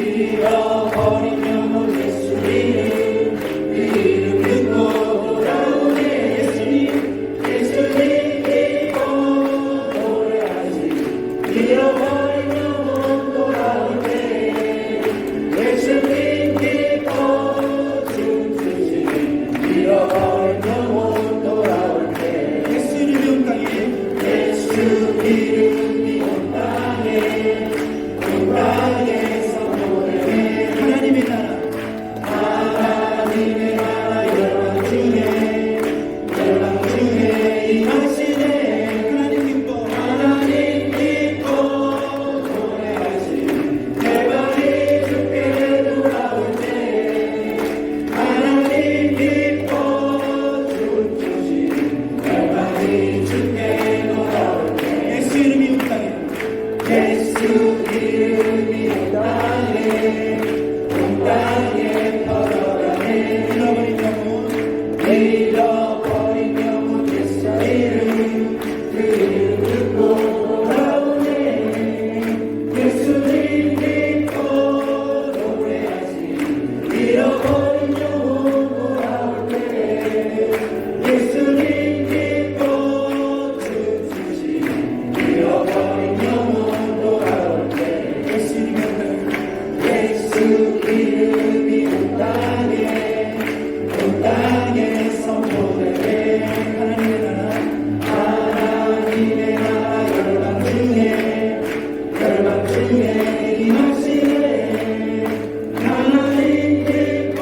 잃어버린 영혼 예수 이름 그 이름 듣고 돌아오네 예수님 예수님 믿고 노래하지 잃어버린 영혼 돌아올 때 예수님 믿고 춤추시 잃어버린 영혼 돌아올 때 예수 이름이 온 땅에 예수 이름이 온 땅에 온 땅에서 노래해 하나님의 나라 열방 중에 임하시네 하나님 믿고 노래하시 대박이 주께 돌아올 때 하나님 믿고 춤추시 대박이 주께 돌아올 때 예수 이름이 온 땅에 예수 이름이 온 땅에 퍼져가네 잃어버린 영혼 예수 이름 그 이름 듣고 돌아오네 예수님 믿고 노래하시 잃어버린 영혼 돌아올 때 예수님 믿고 춤추시 잃어버린 영혼 돌아올 때 예수 이름이 온 땅에서 노래해 하나님의 나라 열방 중에 임하시네 하나님 믿고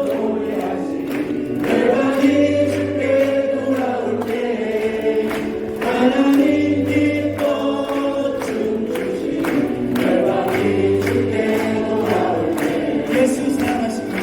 노래하시 열방이 주께 돌아올 때 하나님 믿고 춤추시 열방이 주께 돌아올 때 예수 사랑하십니다.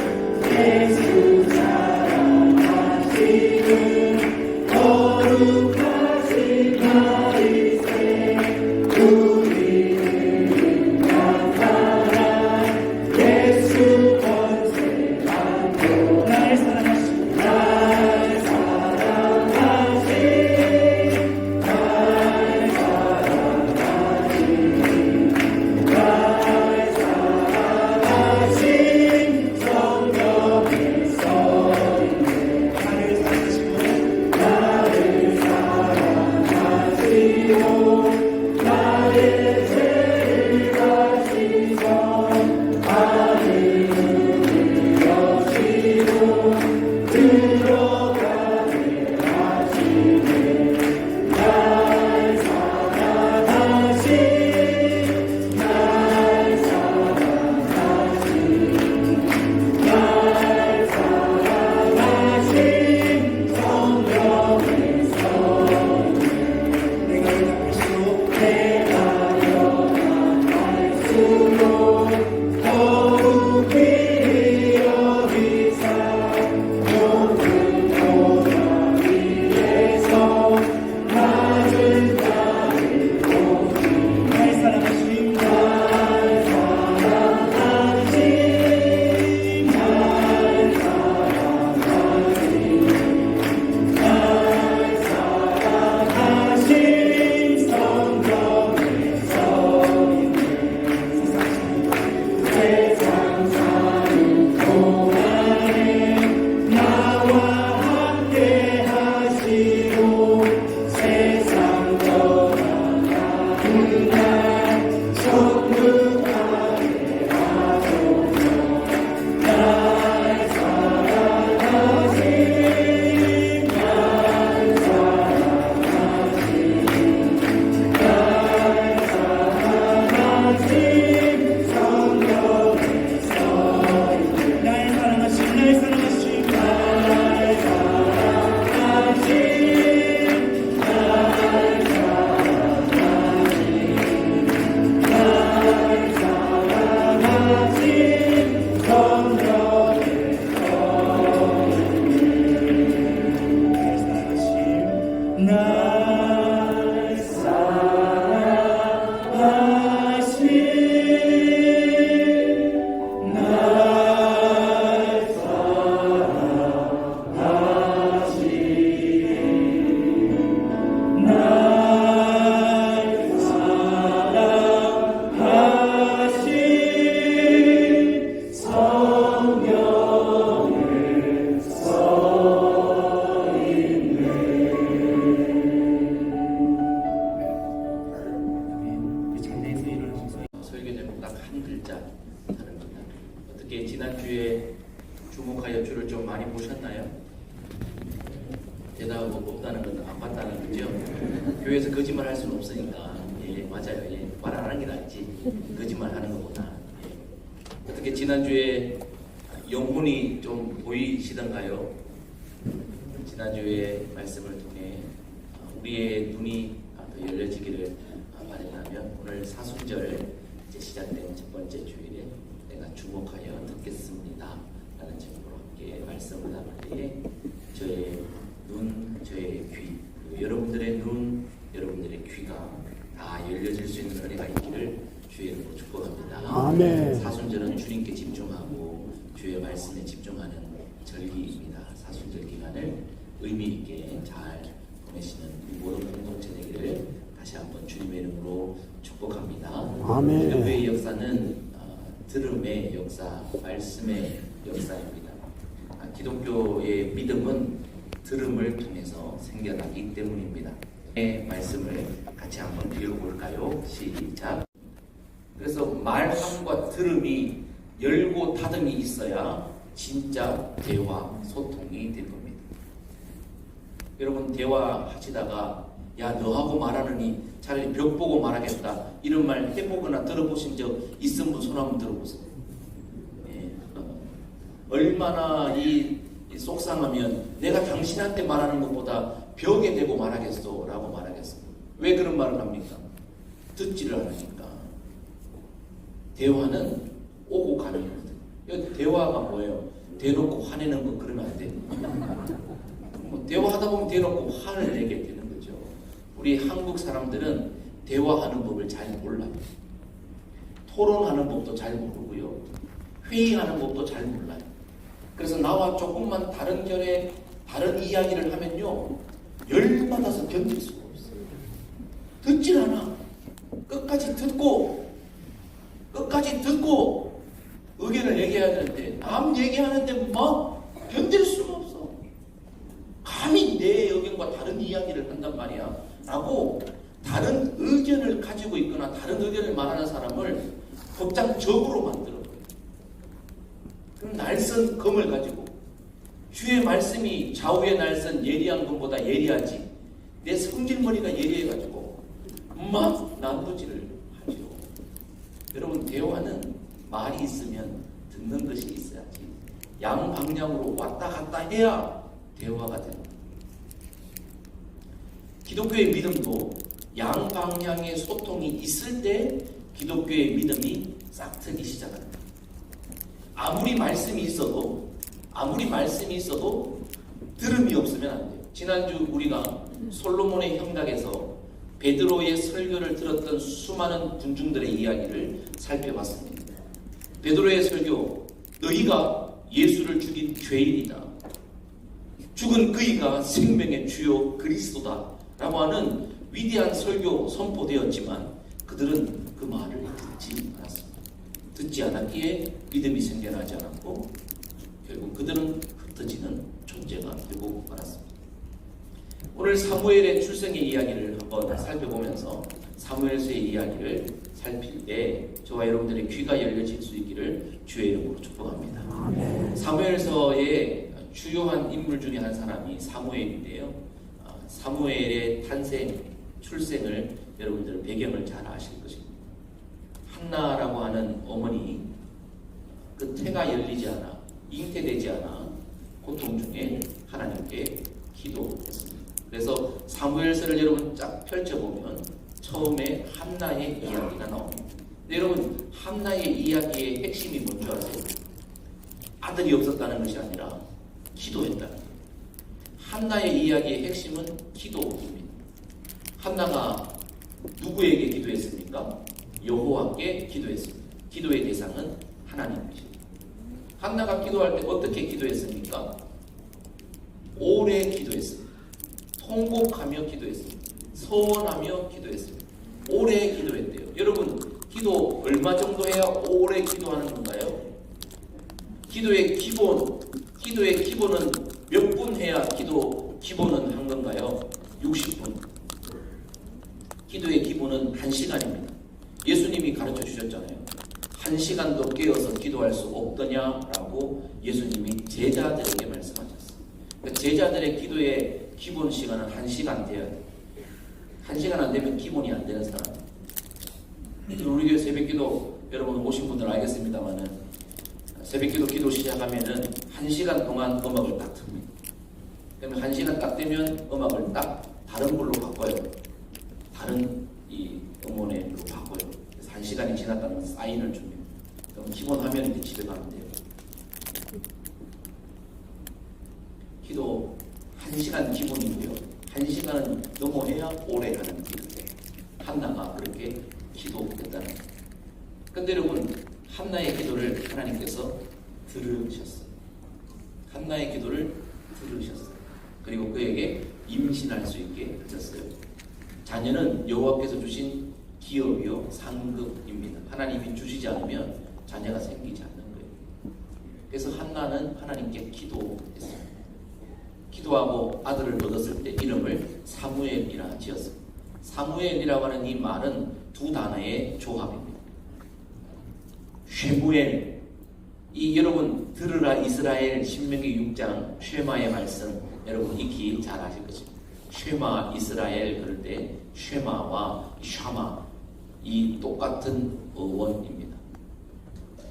대화하자 하는 겁니다. 어떻게 지난주에 주목하여 주를 좀 많이 보셨나요? 대답 없다는 건 안 봤다는 거죠. 교회에서 거짓말 할 수는 없으니까. 예, 맞아요. 예, 말 안 하는 게 낫지. 거짓말 하는 것보다. 예. 어떻게 지난주에 영혼이 좀 보이시던가요? 지난주에 말씀을 통해 우리의 눈이 더 열려지기를 바라면 오늘 사순절 이제 시작된 첫 번째 주일에 내가 주목하여 듣겠습니다 라는 제목으로 함께 말씀을 나눌 때에 저의 눈, 저의 귀, 그리고 여러분들의 눈, 여러분들의 귀가 다 열려질 수 있는 은혜가 있기를 주의 이름으로 축복합니다. 아멘. 사순절은 주님께 집중하고 주의 말씀에 집중하는 절기입니다. 사순절 기간을 의미 있게 잘 보내시는 모든 공동체 되기를 다시 한번 주님의 이름으로 축복합니다. 아멘. 기독교의 역사는 들음의 역사, 말씀의 역사입니다. 기독교의 믿음은 들음을 통해서 생겨나기 때문입니다. 말씀을 같이 한번 읽어볼까요? 시작. 그래서 말함과 들음이 열고 닫음이 있어야 진짜 대화, 소통이 될 겁니다. 여러분 대화하시다가 야 너하고 말하느니 차라리 벽 보고 말하겠다 이런 말 해보거나 들어보신 적 있으면 손 한번 들어보세요. 예. 얼마나 이 속상하면 내가 당신한테 말하는 것보다 벽에 대고 말하겠소 라고 말하겠어. 왜 그런 말을 합니까? 듣지를 않으니까. 대화는 오고 가는 거거든. 대화가 뭐예요? 대놓고 화내는 거 그러면 안 돼. 대화하다 보면 대놓고 화를 내게 되는 거죠. 우리 한국 사람들은 대화하는 법을 잘 몰라요. 토론하는 법도 잘 모르고요. 회의하는 법도 잘 몰라요. 그래서 나와 조금만 다른 결의 다른 이야기를 하면요. 열받아서 견딜 수가 없어요. 듣질 않아. 끝까지 듣고 의견을 얘기해야 되는데 남 얘기하는데 막 견딜 수가 없어. 감히 내 의견과 다른 이야기를 한단 말이야 라고 다른 의견을 가지고 있거나 다른 의견을 말하는 사람을 곧장 적으로 만들어. 그럼 날선 검을 가지고 주의 말씀이 좌우의 날선 예리한 검보다 예리하지 내 성질머리가 예리해가지고 막 난도질을 하죠. 여러분 대화는 말이 있으면 듣는 것이 있어야지 양방향으로 왔다 갔다 해야 대화가 됩니다. 기독교의 믿음도 양방향의 소통이 있을 때 기독교의 믿음이 싹트기 시작합니다. 아무리 말씀이 있어도 들음이 없으면 안 돼요. 지난주 우리가 솔로몬의 형락에서 베드로의 설교를 들었던 수많은 군중들의 이야기를 살펴봤습니다. 베드로의 설교, 너희가 예수를 죽인 죄인이다. 죽은 그이가 생명의 주요 그리스도다 라고 하는 위대한 설교 선포되었지만 그들은 그 말을 듣지 않았습니다. 듣지 않았기에 믿음이 생겨나지 않았고 결국 그들은 흩어지는 존재가 되고 말았습니다. 오늘 사무엘의 출생의 이야기를 한번 살펴보면서 사무엘서의 이야기를 살필 때 저와 여러분들의 귀가 열려질 수 있기를 주의 이름으로 축복합니다. 사무엘서의 주요한 인물 중에 한 사람이 사무엘인데요. 사무엘의 탄생, 출생을 여러분들 배경을 잘 아실 것입니다. 한나라고 하는 어머니 그 태가 열리지 않아 잉태되지 않아 고통 중에 하나님께 기도했습니다. 그래서 사무엘서를 여러분 쫙 펼쳐보면 처음에 한나의 이야기가 나옵니다. 근데 여러분 한나의 이야기의 핵심이 뭔지 아세요? 아들이 없었다는 것이 아니라 기도했다는 거예요. 한나의 이야기의 핵심은 기도입니다. 한나가 누구에게 기도했습니까? 여호와께 기도했습니다. 기도의 대상은 하나님이십니다. 한나가 기도할 때 어떻게 기도했습니까? 오래 기도했습니다. 통곡하며 기도했습니다. 서원하며 기도했습니다. 오래 기도했대요. 여러분 기도 얼마 정도 해야 오래 기도하는 건가요? 기도의 기본은 몇 분 해야 기본은 한 건가요? 60분. 기도의 기본은 1시간입니다. 예수님이 가르쳐 주셨잖아요. 1시간도 깨어서 기도할 수 없더냐라고 예수님이 제자들에게 말씀하셨어요. 그러니까 제자들의 기도의 기본 시간은 1시간 돼야 돼요. 1시간 안 되면 기본이 안 되는 사람. 우리 교회 새벽기도 여러분 오신 분들 알겠습니다만은 새벽기도 기도 시작하면은 1시간 동안 음악을 딱 틉니다. 그러면 1시간 딱 되면 음악을 딱 다른 걸로 바꿔요. 다른 이 음원으로 바꿔요. 그래서 1시간이 지났다는 사인을 줍니다. 그럼 기본하면 이제 집에 가면 돼요. 기도 1시간 기본이고요. 1시간은 넘어야 오래 하는 기도예요. 한나가 그렇게 기도했다는 거예요. 근데 여러분, 한나의 기도를 하나님께서 들으셨어요. 한나의 기도를 들으셨어요. 그리고 그에게 임신할 수 있게 하셨어요. 자녀는 여호와께서 주신 기업이요 상급입니다. 하나님이 주시지 않으면 자녀가 생기지 않는 거예요. 그래서 한나는 하나님께 기도했어요. 기도하고 아들을 얻었을 때 이름을 사무엘이라 지었습니다. 사무엘이라고 하는 이 말은 두 단어의 조합입니다. 쉐무엘, 이 여러분 들으라 이스라엘 신명기 6장 쉐마의 말씀 여러분 익히 잘 아실 것입니다. 쉐마 이스라엘 그럴 때 쉐마와 샤마 이 똑같은 어원입니다.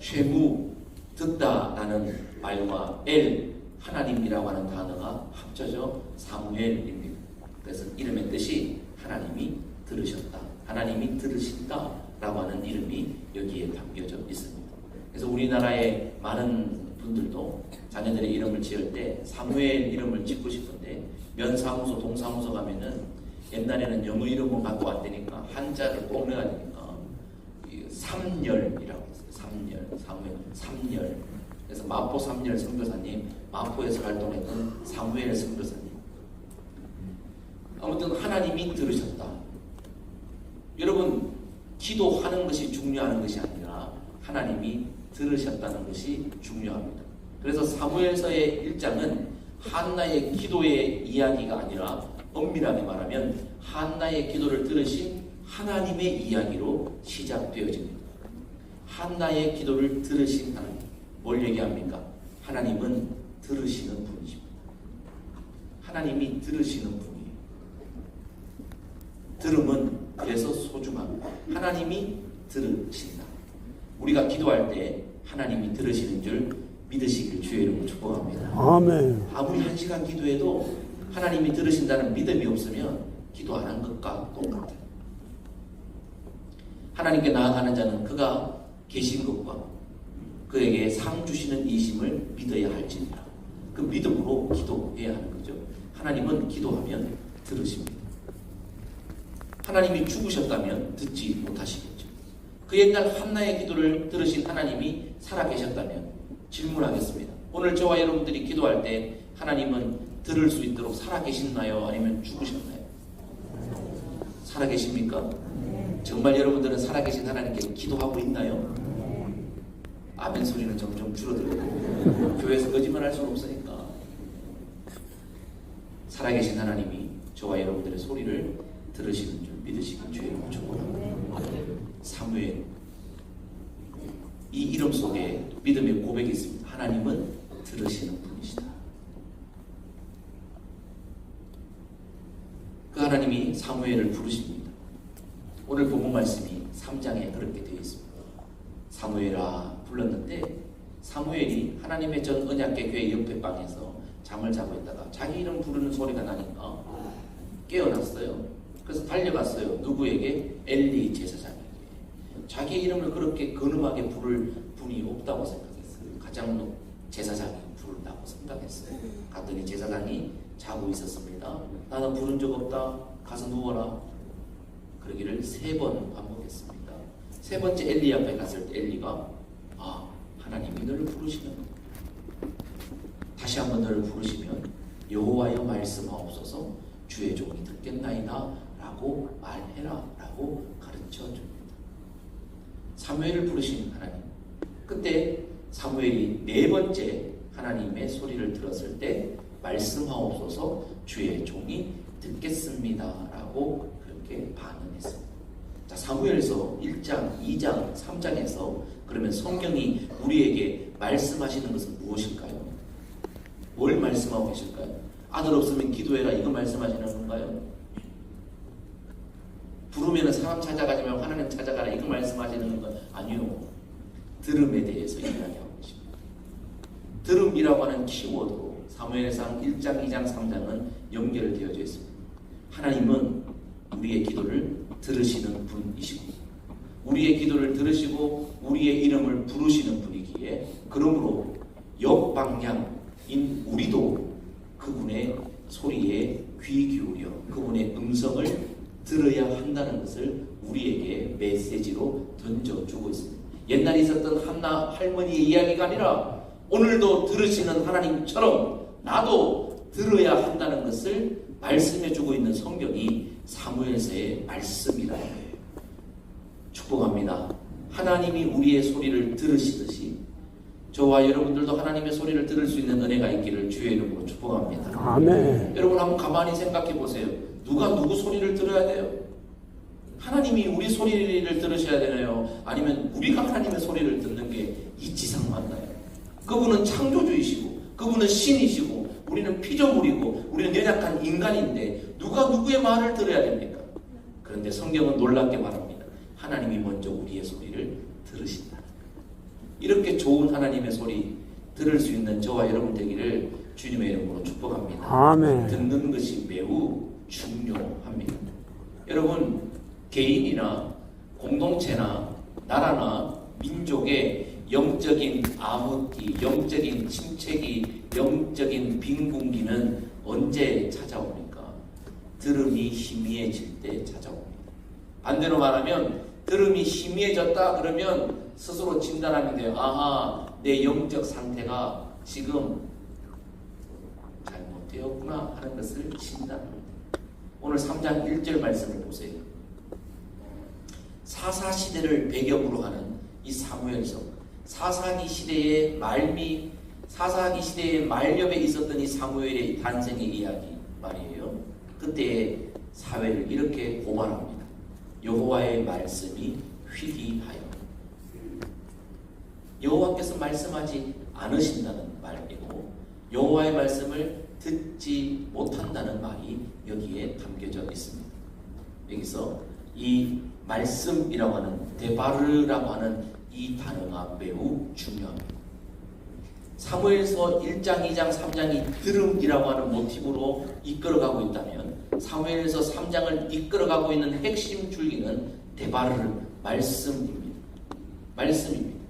쉐무 듣다라는 말과 엘 하나님이라고 하는 단어가 합쳐져 사무엘입니다. 그래서 이름의 뜻이 하나님이 들으셨다, 하나님이 들으신다라고 하는 이름이 여기에 담겨져 있습니다. 그래서 우리나라의 많은 분들도 자녀들의 이름을 지을 때 사무엘 이름을 짓고 싶은데 면사무소, 동사무소 가면은 옛날에는 영어 이름을 갖고 안 되니까 한자를 꼭 넣어야 되니까 삼열이라고 했어요. 삼열, 사무엘, 삼열. 그래서 마포 삼열 선교사님, 마포에서 활동했던 사무엘 선교사님. 아무튼 하나님이 들으셨다. 여러분, 기도하는 것이 중요한 것이 아니라 하나님이 들으셨다는 것이 중요합니다. 그래서 사무엘서의 1장은 한나의 기도의 이야기가 아니라 엄밀하게 말하면 한나의 기도를 들으신 하나님의 이야기로 시작되어집니다. 한나의 기도를 들으신 하나님, 뭘 얘기합니까? 하나님은 들으시는 분이십니다. 하나님이 들으시는 분이에요. 들음은 그래서 소중합니다. 하나님이 들으신다. 우리가 기도할 때 하나님이 들으시는 줄 믿으시길 주의 이름으로 축복합니다. 아멘. 아무리 1시간 기도해도 하나님이 들으신다는 믿음이 없으면 기도 안 한 것과 똑같아요. 하나님께 나아가는 자는 그가 계신 것과 그에게 상 주시는 이심을 믿어야 할지니라. 그 믿음으로 기도해야 하는 거죠. 하나님은 기도하면 들으십니다. 하나님이 죽으셨다면 듣지 못하시겠죠. 그 옛날 한나의 기도를 들으신 하나님이 살아계셨다면 질문하겠습니다. 오늘 저와 여러분들이 기도할 때 하나님은 들을 수 있도록 살아계셨나요? 아니면 죽으셨나요? 살아계십니까? 정말 여러분들은 살아계신 하나님께 기도하고 있나요? 아멘 소리는 점점 줄어들고 교회에서 거짓말할 수는 없으니까 살아계신 하나님이 저와 여러분들의 소리를 들으시는 줄 믿으시길 주의 이름으로 축복합니다. 사무엘, 이 이름 속에 믿음의 고백이 있습니다. 하나님은 들으시는 분이시다. 그 하나님이 사무엘을 부르십니다. 오늘 본문 말씀이 3장에 그렇게 되어 있습니다. 사무엘아 불렀는데 사무엘이 하나님의 전 언약궤 교회 옆에 방에서 잠을 자고 있다가 자기 이름 부르는 소리가 나니까 깨어났어요. 그래서 달려갔어요. 누구에게? 엘리 제사장에게. 자기 이름을 그렇게 근엄하게 부를 분이 없다고 생각했어요. 가장 제사장이 부른다고 생각했어요. 갔더니 제사장이 자고 있었습니다. 나는 부른 적 없다. 가서 누워라. 그러기를 3번 반복했습니다. 3번째 엘리 앞에 갔을 때 엘리가 하나님이 너를 부르시는 다시 한번 너를 부르시면 여호와여 말씀하옵소서 주의 종이 듣겠나이다 라고 말해라 라고 가르쳐 줍니다. 사무엘을 부르신 하나님. 그때 사무엘이 4번째 하나님의 소리를 들었을 때 말씀하옵소서 주의 종이 듣겠습니다 라고 그렇게 반응했습니다. 자, 사무엘서 1장, 2장, 3장에서 그러면 성경이 우리에게 말씀하시는 것은 무엇일까요? 뭘 말씀하고 계실까요? 아들 없으면 기도해라, 이거 말씀하시는 건가요? 부르면 사람 찾아가지 말고 하나님 찾아가라, 이거 말씀하시는 건가요? 아니요. 들음에 대해서 이야기하고 계십니다. 들음이라고 하는 키워드로 사무엘상 1장, 2장, 3장은 연결되어져 있습니다. 하나님은 우리의 기도를 들으시는 분이시고 우리의 기도를 들으시고 우리의 이름을 부르시는 분이기에 그러므로 역방향인 우리도 그분의 소리에 귀 기울여 그분의 음성을 들어야 한다는 것을 우리에게 메시지로 던져주고 있습니다. 옛날에 있었던 한나 할머니의 이야기가 아니라 오늘도 들으시는 하나님처럼 나도 들어야 한다는 것을 말씀해주고 있는 성경이 사무엘서의 말씀이라는 거예요. 축복합니다. 하나님이 우리의 소리를 들으시듯이 저와 여러분들도 하나님의 소리를 들을 수 있는 은혜가 있기를 주의 이름으로 축복합니다. 아멘. 여러분 한번 가만히 생각해 보세요. 누가 누구 소리를 들어야 돼요? 하나님이 우리 소리를 들으셔야 되나요? 아니면 우리가 하나님의 소리를 듣는 게 이치상 맞나요? 그분은 창조주이시고 그분은 신이시고 우리는 피조물이고 우리는 연약한 인간인데 누가 누구의 말을 들어야 됩니까? 그런데 성경은 놀랍게 말합니다. 하나님이 먼저 우리의 소리를 들으신다. 이렇게 좋은 하나님의 소리 들을 수 있는 저와 여러분 되기를 주님의 이름으로 축복합니다. 아멘. 듣는 것이 매우 중요합니다. 여러분 개인이나 공동체나 나라나 민족의 영적인 암흑기, 영적인 침체기, 영적인 빈궁기는 언제 찾아옵니까? 들음이 희미해질 때 찾아옵니다. 반대로 말하면 들음이 희미해졌다 그러면 스스로 진단하면 돼요. 아하, 내 영적 상태가 지금 잘못되었구나 하는 것을 진단합니다. 오늘 3장 1절 말씀을 보세요. 사사시대를 배경으로 하는 이 사무엘서, 사사기 시대의 사사기 시대의 말년에 있었던 이 사무엘의 탄생의 이야기 말이에요. 그때의 사회를 이렇게 고발합니다. 여호와의 말씀이 희귀하여. 여호와께서 말씀하지 않으신다는 말이고 여호와의 말씀을 듣지 못한다는 말이 여기에 담겨져 있습니다. 여기서 이 말씀이라고 하는 데바르라고 하는 이 단어가 매우 중요합니다. 사무엘서 1장, 2장, 3장이 들음이라고 하는 모티브로 이끌어가고 있다면 사무엘서 3장을 이끌어가고 있는 핵심 줄기는 데바르, 말씀입니다. 말씀입니다.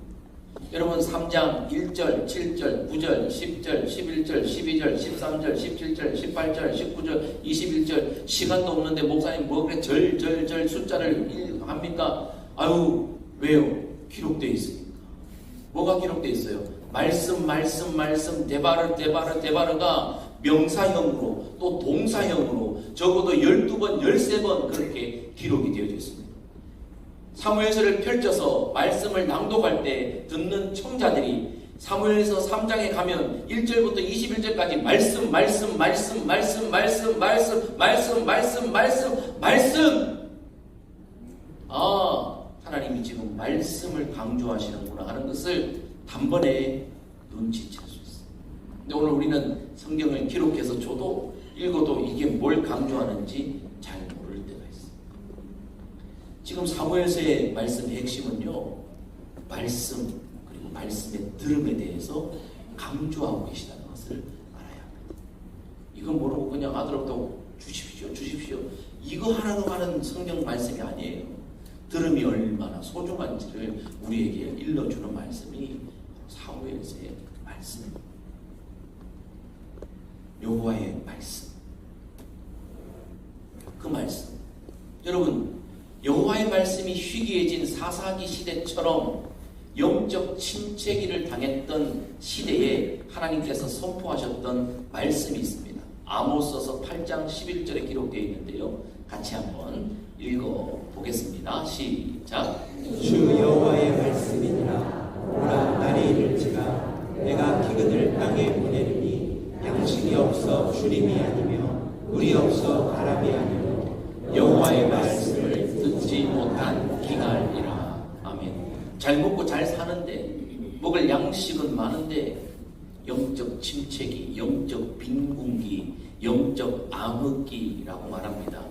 여러분 3장 1절, 7절, 9절, 10절, 11절, 12절, 13절, 17절, 18절, 19절, 21절 시간도 없는데 목사님 뭐 그래 절 숫자를 합니까? 아유 왜요? 기록되어 있으니까. 뭐가 기록되어 있어요? 말씀 데바르가 명사형으로 또 동사형으로 적어도 12번, 13번 그렇게 기록이 되어져 있습니다. 사무엘서를 펼쳐서 말씀을 낭독할 때 듣는 청자들이 사무엘서 3장에 가면 1절부터 21절까지 말씀. 아, 하나님이 지금 말씀을 강조하시는구나 하는 것을 단번에 눈치챌 수 있어요. 근데 오늘 우리는 성경을 기록해서 줘도 읽어도 이게 뭘 강조하는지 잘 모를 때가 있어요. 지금 사무엘서의 말씀의 핵심은요, 말씀 그리고 말씀의 들음에 대해서 강조하고 계시다는 것을 알아야 합니다. 이건 모르고 그냥 아들 없다고 주십시오 이거 하라고 하는 성경 말씀이 아니에요. 들음이 얼마나 소중한지를 우리에게 일러주는 말씀이 사무엘서의 말씀입니다. 여호와의 말씀. 그 말씀. 여러분, 여호와의 말씀이 희귀해진 사사기 시대처럼 영적 침체기를 당했던 시대에 하나님께서 선포하셨던 말씀이 있습니다. 아모스서 8장 11절에 기록되어 있는데요. 같이 한번 읽어보겠습니다. 시작. 주 여호와의 말씀이니라. 오라 날이 이를지가 내가 기근을 땅에 보내리니 양식이 없어 주림이 아니며 물이 없어 바람이 아니며 여호와의 말씀을 듣지 얻지 못한 기갈이라. 아멘. 잘 먹고 잘 사는데, 먹을 양식은 많은데 영적 침체기, 영적 빈궁기, 영적 암흑기라고 말합니다.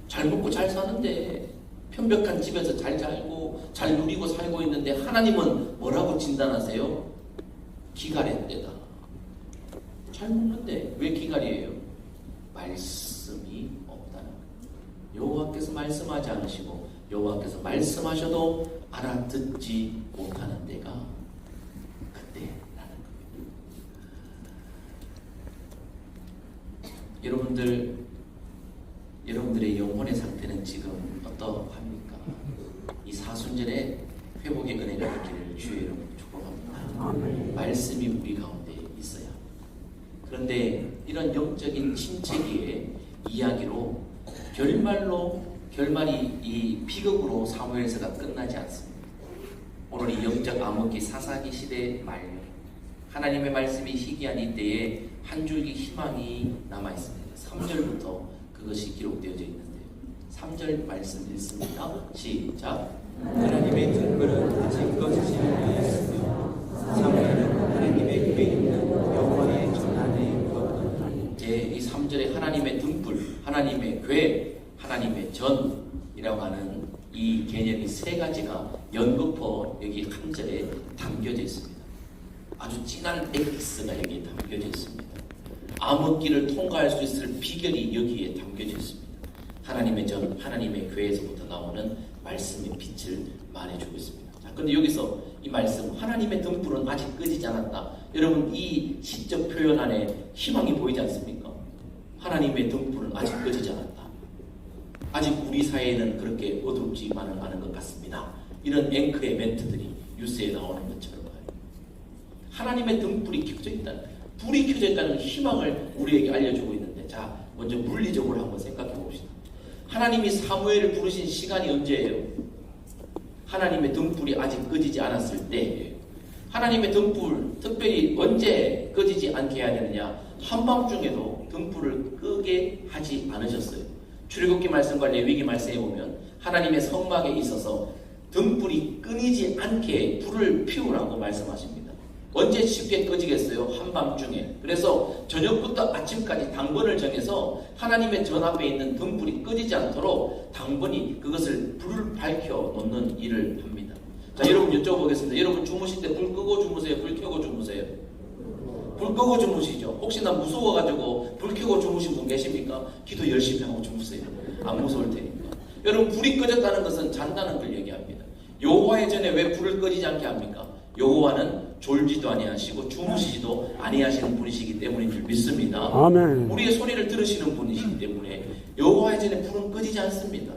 잘 먹고 잘 사는데, 편벽한 집에서 잘 살고 잘 누리고 살고 있는데 하나님은 뭐라고 진단하세요? 기갈의 때다. 잘 먹는데 왜 기갈이에요? 말씀이 없다는 거예요. 여호와께서 말씀하지 않으시고 여호와께서 말씀하셔도 알아듣지 못하는 때가 그때라는 거예요. 여러분들의 영혼의 상태는 지금 어떠합니까? 이 사순절에 회복의 은혜가 있기를 주의 이름으로 축복합니다. 말씀이 우리 가운데 있어야. 그런데 이런 영적인 침체기의 이야기로 결말이 이 비극으로 사무엘서가 끝나지 않습니다. 오늘 이 영적 암흑기 사사기 시대의 말, 하나님의 말씀이 희귀한 이때에 한 줄기 희망이 남아 있습니다. 3절부터 그것이 기록되어져 있는데요. 3절 말씀 읽습니다. 시작. 하나님의 등불은 아직 꺼지지 아니하였으며 사무엘은 하나님의 궤에 있는 여호와의 전 안에 묵었더라. 이 3절에 하나님의 등불, 하나님의 궤, 하나님의 전이라고 하는 이 개념이 세 가지가 연거푸 여기 한 절에 담겨져 있습니다. 아주 진한 엑스가 여기에 담겨져 있습니다. 암흑기를 통과할 수 있을 비결이 여기에 담겨져 있습니다. 하나님의 전, 하나님의 궤에서부터 나오는 말씀의 빛을 말해주고 있습니다. 자, 그런데 여기서 이 말씀, 하나님의 등불은 아직 꺼지지 않았다. 여러분, 이 시적 표현 안에 희망이 보이지 않습니까? 하나님의 등불은 아직 꺼지지 않았다. 아직 우리 사회에는 그렇게 어둡지만은 않은 것 같습니다. 이런 앵커의 멘트들이 뉴스에 나오는 것처럼 하나님의 등불이 켜져 있다는, 불이 켜져 있다는 희망을 우리에게 알려주고 있는데, 자, 먼저 물리적으로 한번 생각해 봅시다. 하나님이 사무엘을 부르신 시간이 언제예요? 하나님의 등불이 아직 꺼지지 않았을 때예요. 하나님의 등불 특별히 언제 꺼지지 않게 해야 되느냐? 한밤중에도 등불을 끄게 하지 않으셨어요. 출애굽기 말씀과 레위기 말씀에 보면 하나님의 성막에 있어서 등불이 끊이지 않게 불을 피우라고 말씀하십니다. 언제 쉽게 꺼지겠어요? 한밤중에. 그래서 저녁부터 아침까지 당번을 정해서 하나님의 전 앞에 있는 등불이 꺼지지 않도록 당번이 그것을 불을 밝혀 놓는 일을 합니다. 자, 여러분 여쭤보겠습니다. 여러분 주무실 때 불 끄고 주무세요? 불 켜고 주무세요? 불 끄고 주무시죠? 혹시나 무서워가지고 불 켜고 주무신 분 계십니까? 기도 열심히 하고 주무세요. 안 무서울 테니까. 여러분 불이 꺼졌다는 것은 잔다는 걸 얘기합니다. 여호와의 전에 왜 불을 꺼지지 않게 합니까? 여호와는 졸지도 아니하시고 주무시지도 아니하시는 분이시기 때문인 줄 믿습니다. 아멘. 우리의 소리를 들으시는 분이시기 때문에 여호와의 전에 불은 꺼지지 않습니다.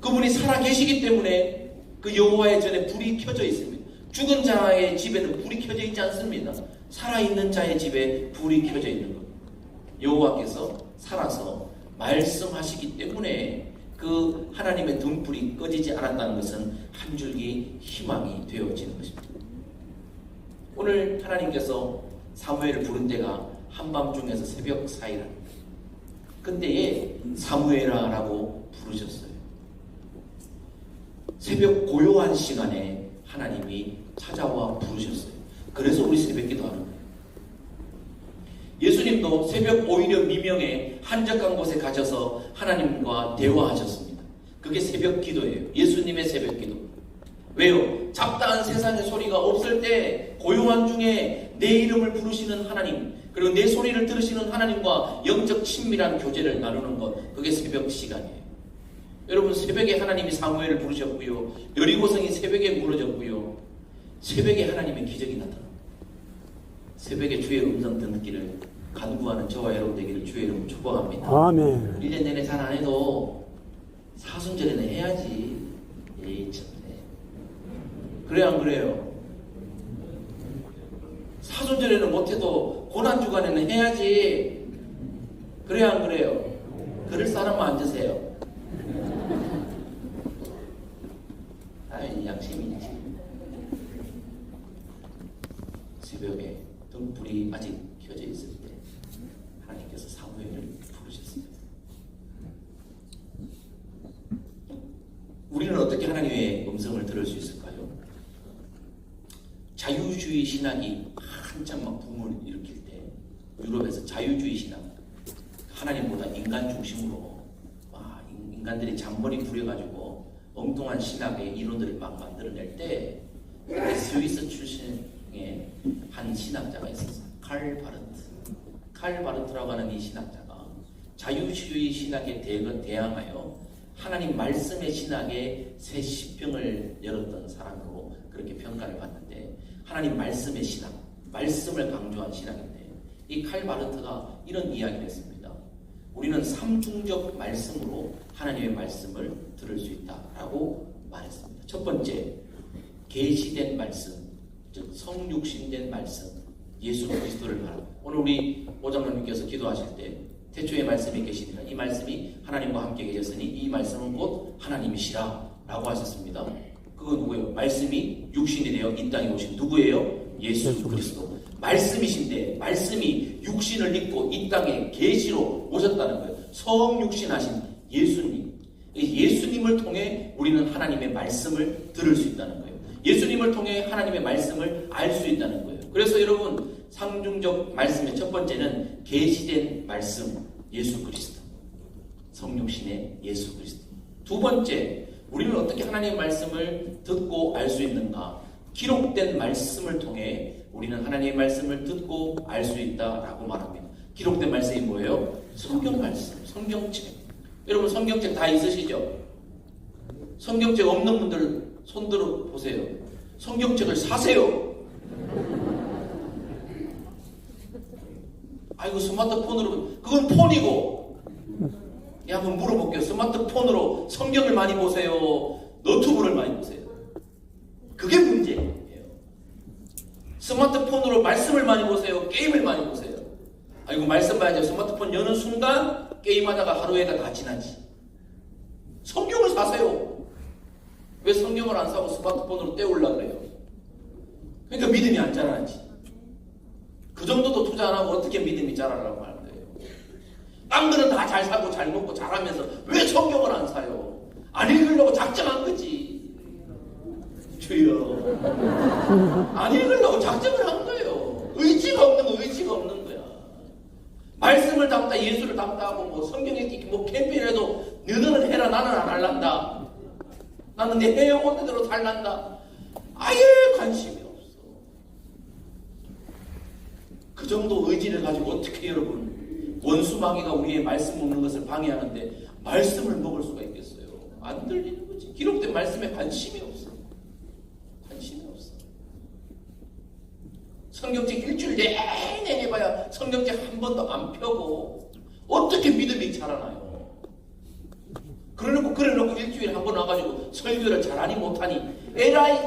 그분이 살아 계시기 때문에 그 여호와의 전에 불이 켜져 있습니다. 죽은 자의 집에는 불이 켜져 있지 않습니다. 살아있는 자의 집에 불이 켜져 있는 겁니다. 여호와께서 살아서 말씀하시기 때문에 그 하나님의 등불이 꺼지지 않았다는 것은 한 줄기 희망이 되어지는 것입니다. 오늘 하나님께서 사무엘을 부른 때가 한밤중에서 새벽 사이랍니다. 그때에 사무엘아라고 부르셨어요. 새벽 고요한 시간에 하나님이 찾아와 부르셨어요. 그래서 우리 새벽 기도하는 거예요. 예수님도 새벽 오히려 미명에 한적한 곳에 가셔서 하나님과 대화하셨습니다. 그게 새벽 기도예요. 예수님의 새벽 기도. 왜요? 잡다한 세상의 소리가 없을 때 고요한 중에 내 이름을 부르시는 하나님, 그리고 내 소리를 들으시는 하나님과 영적 친밀한 교제를 나누는 것, 그게 새벽 시간이에요. 여러분 새벽에 하나님이 사무엘을 부르셨고요. 여리고성이 새벽에 무너졌고요. 새벽에 하나님의 기적이 나타납니다. 새벽에 주의 음성 듣기를 간구하는 저와 여러분 되기를 주의 이름으로 축복합니다. 아멘. 1년 내내 잘 안 해도 사순절에는 해야지. 에이 참네. 그래 안 그래요? 사순절에는 못해도 고난주간에는 해야지. 그래 안 그래요? 그럴 사람만 앉으세요. 양심이지. 새벽에 등불이 아직 켜져 있을 때 하나님께서 사무엘을 부르셨습니다. 들을 수 있을까요? 자유주의 신학이 한참 막 붐을 일으킬 때 유럽에서 자유주의 신학, 하나님보다 인간 중심으로 인간들이 잔머리 부려가지고 엉뚱한 신학의 이론들을 막 만들어낼 때 스위스 출신의 한 신학자가 있었어요. 칼 바르트라고 하는 이 신학자가 자유주의 신학에 대항하여 하나님 말씀의 신학에 새 시병을 열었던 사람으로 그렇게 평가를 받는데, 하나님 말씀의 신학, 말씀을 강조한 신학인데, 이 칼 바르트가 이런 이야기를 했습니다. 우리는 삼중적 말씀으로 하나님의 말씀을 들을 수 있다라고 말했습니다. 첫 번째, 계시된 말씀, 즉 성육신된 말씀, 예수 그리스도를 말합니다. 오늘 우리 오장로님께서 기도하실 때 태초에 말씀이 계시니라, 이 말씀이 하나님과 함께 계셨으니 이 말씀은 곧 하나님이시라 라고 하셨습니다. 그건 누구예요? 말씀이 육신이 되어 이 땅에 오신 누구예요? 예수 그리스도. 말씀이신데 말씀이 육신을 입고 이 땅에 계시로 오셨다는 거예요. 성육신하신 예수님. 예수님을 통해 우리는 하나님의 말씀을 들을 수 있다는 거예요. 예수님을 통해 하나님의 말씀을 알 수 있다는 거예요. 그래서 여러분, 상중적 말씀의 첫 번째는 계시된 말씀, 예수 그리스도. 성육신의 예수 그리스도. 두 번째, 우리는 어떻게 하나님의 말씀을 듣고 알 수 있는가? 기록된 말씀을 통해 우리는 하나님의 말씀을 듣고 알 수 있다라고 말합니다. 기록된 말씀이 뭐예요? 성경 말씀, 성경책. 여러분, 성경책 다 있으시죠? 성경책 없는 분들 손들어 보세요. 성경책을 사세요. 아이고, 스마트폰으로, 그건 폰이고. 한번 물어볼게요. 스마트폰으로 성경을 많이 보세요? 너튜브를 많이 보세요? 그게 문제예요. 스마트폰으로 말씀을 많이 보세요? 게임을 많이 보세요? 아이고, 말씀 봐야죠. 스마트폰 여는 순간 게임하다가 하루에가 다 지나지. 성경을 사세요. 왜 성경을 안 사고 스마트폰으로 때우려고 그래요? 그러니까 믿음이 안 자라나지. 그 정도도 투자 안 하고 어떻게 믿음이 자라라고 하는 거예요? 딴 거는 다 잘 사고 잘 먹고 잘하면서 왜 성경을 안 사요? 안 읽으려고 작정한 거지. 주여. 안 읽으려고 작정을 한 거예요. 의지가 없는 거야. 말씀을 담다, 예수를 담다 하고 뭐 성경에 뭐 캠페인해도 너는 해라, 나는 안 할란다. 나는 내 해온 대로 살란다. 아예 관심이 없어. 그 정도 의지를 가지고 어떻게 여러분, 원수마귀가 우리의 말씀 먹는 것을 방해하는데 말씀을 먹을 수가 있겠어요? 안 들리는 거지. 기록된 말씀에 관심이 없어. 관심이 없어. 성경책 일주일 내내 해봐야 성경책 한 번도 안 펴고 어떻게 믿음이 자라나요? 그래놓고 일주일에 한 번 와가지고 설교를 잘하니 못하니 에라이.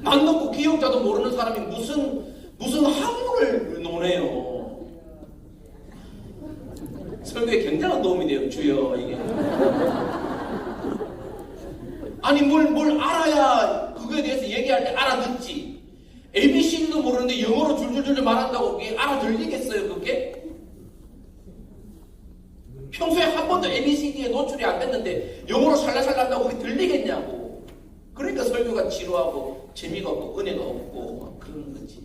맘 놓고 기억자도 모르는 사람이 무슨 학문을 논해요. 설교에 굉장한 도움이 돼요. 주여, 이게. 아니 뭘 알아야 그거에 대해서 얘기할 때 알아듣지. ABC도 모르는데 영어로 줄줄줄 말한다고 그게 알아들리겠어요? 그게? 평소에 한 번도 ABCD에 노출이 안 됐는데 영어로 살라살라 한다고 그게 들리겠냐고. 그러니까 설교가 지루하고 재미가 없고 은혜가 없고 그런 거지.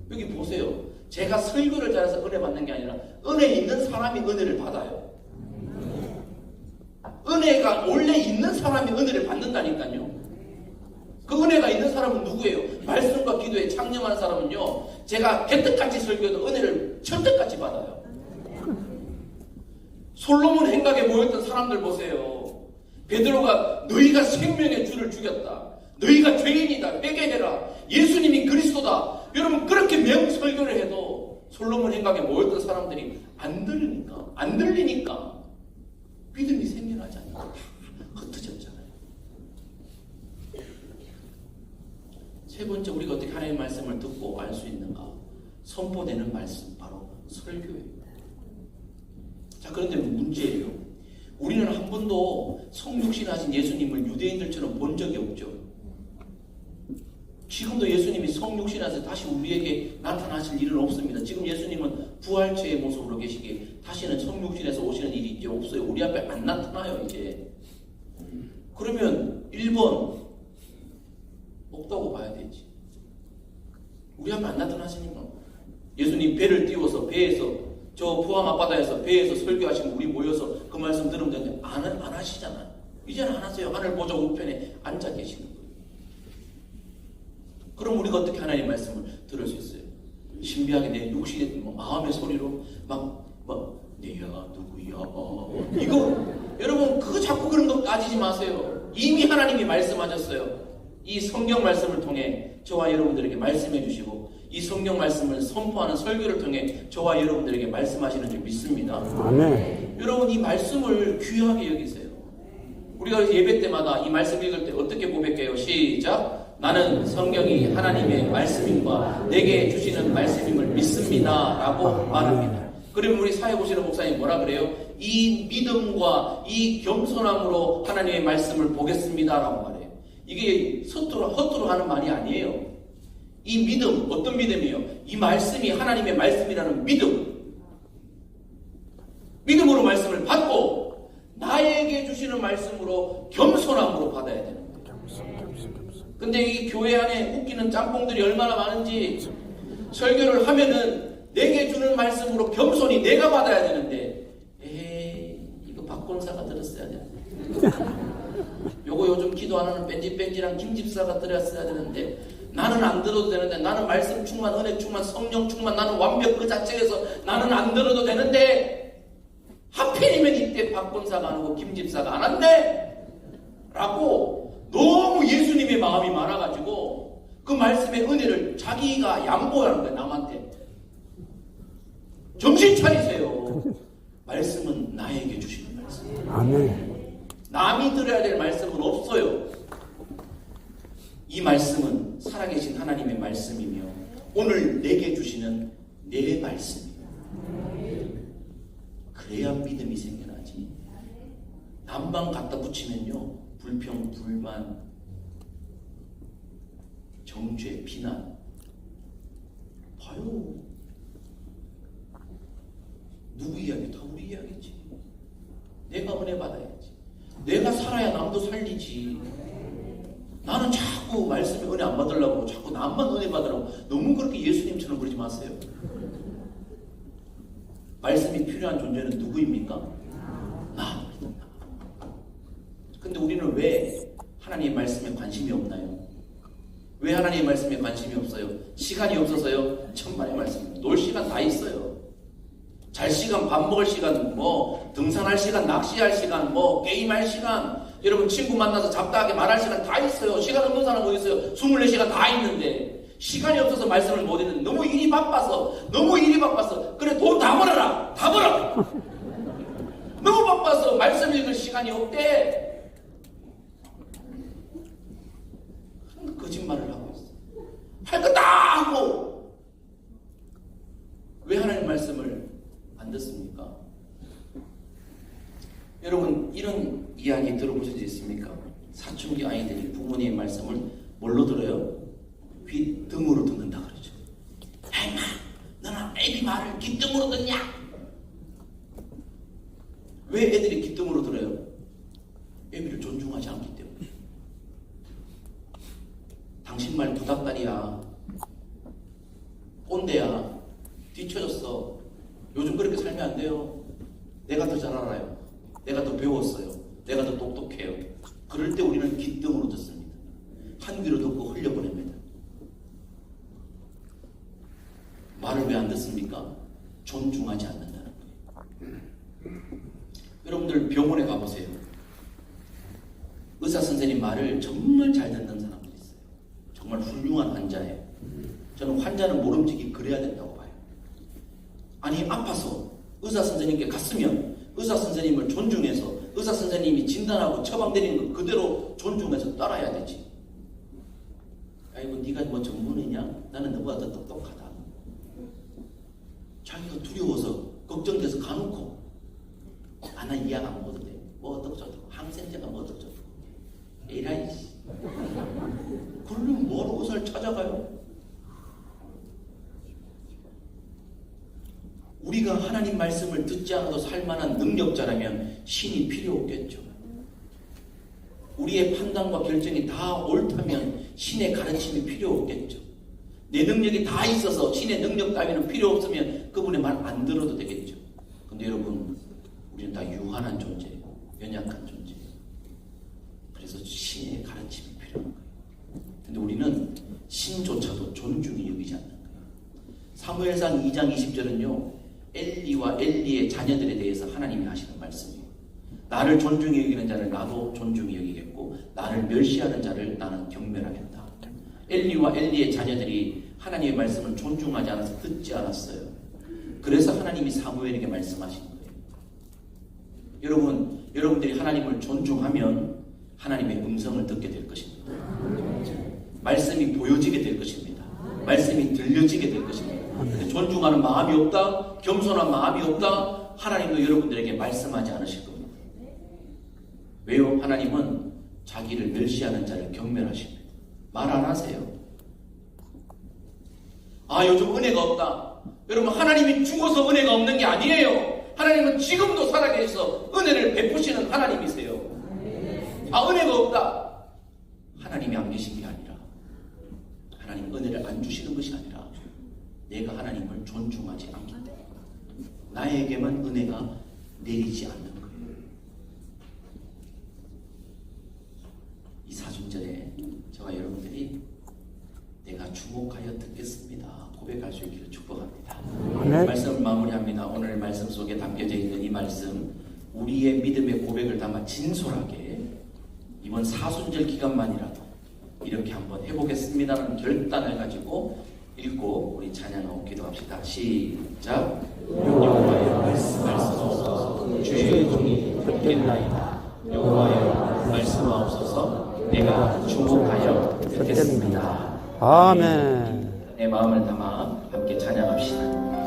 여기 보세요. 제가 설교를 잘해서 은혜 받는 게 아니라 은혜 있는 사람이 은혜를 받아요. 은혜가 원래 있는 사람이 은혜를 받는다니까요. 그 은혜가 있는 사람은 누구예요? 말씀과 기도에 창념한 사람은요, 제가 개떡같이 설교해도 은혜를 천떡같이 받아요. 솔로몬 행각에 모였던 사람들 보세요. 베드로가 너희가 생명의 주를 죽였다. 너희가 죄인이다. 회개해라. 예수님이 그리스도다. 여러분, 그렇게 명설교를 해도 솔로몬 행각에 모였던 사람들이 안 들리니까 믿음이 생겨나지 않고 흩어졌잖아요. 세 번째, 우리가 어떻게 하나님의 말씀을 듣고 알 수 있는가? 선포되는 말씀, 바로 설교예요. 자, 그런데 문제예요. 우리는 한 번도 성육신하신 예수님을 유대인들처럼 본 적이 없죠. 지금도 예수님이 성육신에서 다시 우리에게 나타나실 일은 없습니다. 지금 예수님은 부활체의 모습으로 계시기에 다시는 성육신에서 오시는 일이 이제 없어요. 우리 앞에 안 나타나요, 이제. 그러면 1번 없다고 봐야 되지. 우리 앞에 안 나타나시니까. 예수님 배를 띄워서 배에서 저 포항 앞바다에서 배에서 설교하시면 우리 모여서 그 말씀 들으면 되는데 안 하시잖아요. 이제는 안 하세요. 하늘 보좌 우편에 앉아 계시는 거예요. 그럼 우리가 어떻게 하나님의 말씀을 들을 수 있어요? 신비하게 내 육신의 마음의 소리로 내야 누구야 이거 여러분 그거 자꾸 그런 거 따지지 마세요. 이미 하나님이 말씀하셨어요. 이 성경 말씀을 통해 저와 여러분들에게 말씀해 주시고 이 성경 말씀을 선포하는 설교를 통해 저와 여러분들에게 말씀하시는 줄 믿습니다. 아멘. 여러분 이 말씀을 귀하게 여기세요. 우리가 예배 때마다 이 말씀 읽을 때 어떻게 고백해요? 시작! 나는 성경이 하나님의 말씀임과 내게 주시는 말씀임을 믿습니다 라고 말합니다. 그러면 우리 사회 보시는 목사님 뭐라 그래요? 이 믿음과 이 겸손함으로 하나님의 말씀을 보겠습니다 라고 말해요. 이게 허투루 하는 말이 아니에요. 이 믿음, 어떤 믿음이에요? 이 말씀이 하나님의 말씀이라는 믿음. 믿음으로 말씀을 받고 나에게 주시는 말씀으로 겸손함으로 받아야 되는 거예요. 근데 이 교회 안에 웃기는 짬뽕들이 얼마나 많은지 설교를 하면은 내게 주는 말씀으로 겸손히 내가 받아야 되는데 이거 박권사가 들었어야 돼. 요거 요즘 기도 안 하는 뺀지뺀지랑 김집사가 들었어야 되는데 나는 안 들어도 되는데 나는 말씀 충만, 은혜 충만, 성령 충만, 나는 완벽 그 자체에서 나는 안 들어도 되는데 하필이면 이때 박권사가 안 하고 김집사가 안 한대 라고 너무 예수님의 마음이 많아가지고 그 말씀의 은혜를 자기가 양보하는 거예요. 남한테. 정신 차리세요. 말씀은 나에게 주시는 말씀. 아멘. 남이 들어야 될 말씀은 없어요. 이 말씀은 살아계신 하나님의 말씀이며 오늘 내게 주시는 내 말씀이에요. 그래야 믿음이 생겨나지. 남만 갖다 붙이면요 불평, 불만, 정죄, 비난 봐요. 누구 이야기? 다 우리 이야기지. 내가 은혜 받아야지. 내가 살아야 남도 살리지. 나는 자꾸 말씀에 은혜 안 받으려고 자꾸 남만 은혜 받으려고 너무 그렇게 예수님처럼 그러지 마세요. 말씀이 필요한 존재는 누구입니까? 나입니다. 근데 우리는 왜 하나님의 말씀에 관심이 없나요? 왜 하나님의 말씀에 관심이 없어요? 시간이 없어서요? 천만의 말씀. 놀 시간 다 있어요. 잘 시간, 밥 먹을 시간, 등산할 시간, 낚시할 시간, 게임할 시간, 여러분 친구 만나서 잡다하게 말할 시간 다 있어요. 시간 없는 사람 어디 있어요? 24시간 다 있는데 시간이 없어서 말씀을 못 읽는 너무 일이 바빠서 그래 돈 다 벌어라. 다 벌어. 너무 바빠서 말씀 읽을 시간이 없대. 거짓말을 하고 있어. 할 거 다 하고 왜 하나님 말씀을 안 듣습니까? 여러분 이런 이야기 들어보신 적 있습니까? 사춘기 아이들이 부모님의 말씀을 뭘로 들어요? 귀등으로 듣는다 그러죠. 아이마 너는 애비 말을 귀등으로 듣냐? 왜 애들이 귀등으로 들어요? 애비를 존중하지 않기 때문에. 당신 말 구닥다리야, 꼰대야, 뒤쳐졌어. 요즘 그렇게 살면 안 돼요. 내가 더 잘 알아요. 내가 더 배웠어요. 내가 더 똑똑해요. 그럴 때 우리는 귓등으로 듣습니다. 한 귀로 듣고 흘려보냅니다. 말을 왜 안 듣습니까? 존중하지 않는다는 거예요. 여러분들 병원에 가보세요. 의사 선생님 말을 정말 잘 듣는 사람들이 있어요. 정말 훌륭한 환자예요. 저는 환자는 모름지기 그래야 된다고 봐요. 아니 아파서 의사 선생님께 갔으면 의사 선생님을 존중해서 의사 선생님이 진단하고 처방 내리는 거 그대로 존중해서 따라야 되지. 아이고 네가 뭐 전문이냐? 나는 너보다 더 똑똑하다. 자기가 두려워서 걱정돼서 가놓고 나 이 약 안 먹어도 돼. 뭐 어떡저떡 항생제가 뭐 어떡저떡. 에라이 씨. 그러면 뭐하러 그것을 찾아가요. 우리가 하나님 말씀을 듣지 않아도 살만한 능력자라면 신이 필요 없겠죠. 우리의 판단과 결정이 다 옳다면 신의 가르침이 필요 없겠죠. 내 능력이 다 있어서 신의 능력 따위는 필요 없으면 그분의 말 안 들어도 되겠죠. 근데 여러분, 우리는 다 유한한 존재예요. 연약한 존재예요. 그래서 신의 가르침이 필요한 거예요. 근데 우리는 신조차도 존중히 여기지 않는 거예요. 사무엘상 2장 20절은요, 엘리와 엘리의 자녀들에 대해서 하나님이 하시는 말씀이에요. 나를 존중히 여기는 자를 나도 존중히 여기겠고, 나를 멸시하는 자를 나는 경멸하겠다. 엘리와 엘리의 자녀들이 하나님의 말씀을 존중하지 않아서 듣지 않았어요. 그래서 하나님이 사무엘에게 말씀하신 거예요. 여러분들이 하나님을 존중하면 하나님의 음성을 듣게 될 것입니다. 말씀이 보여지게 될 것입니다. 말씀이 들려지게 될 것입니다. 근데 존중하는 마음이 없다, 겸손한 마음이 없다, 하나님도 여러분들에게 말씀하지 않으실 겁니다. 왜요? 하나님은 자기를 멸시하는 자를 경멸하십니다. 말 안 하세요. 아, 요즘 은혜가 없다. 여러분, 하나님이 죽어서 은혜가 없는 게 아니에요. 하나님은 지금도 살아계셔서 은혜를 베푸시는 하나님이세요. 아, 은혜가 없다. 하나님이 안 계신 게 아니라, 하나님 은혜를 안 주시는 것이 아니라 내가 하나님을 존중하지 않기 때문에 나에게만 은혜가 내리지 않는 거예요. 이 사순절에 저와 여러분들이 내가 주목하여 듣겠습니다 고백할 수 있기를 축복합니다. 네. 말씀을 마무리합니다. 오늘 말씀 속에 담겨져 있는 이 말씀, 우리의 믿음의 고백을 담아 진솔하게 이번 사순절 기간만이라도 이렇게 한번 해보겠습니다라는 결단을 가지고 읽고 우리 찬양하고 기도합시다. 시작. 여호와여 말씀하옵소서. 주의 종이 듣겠나이다. 여호와여 말씀하옵소서. 내가 주목하여 듣겠습니다. 아멘. 내 마음을 담아 함께 찬양합시다.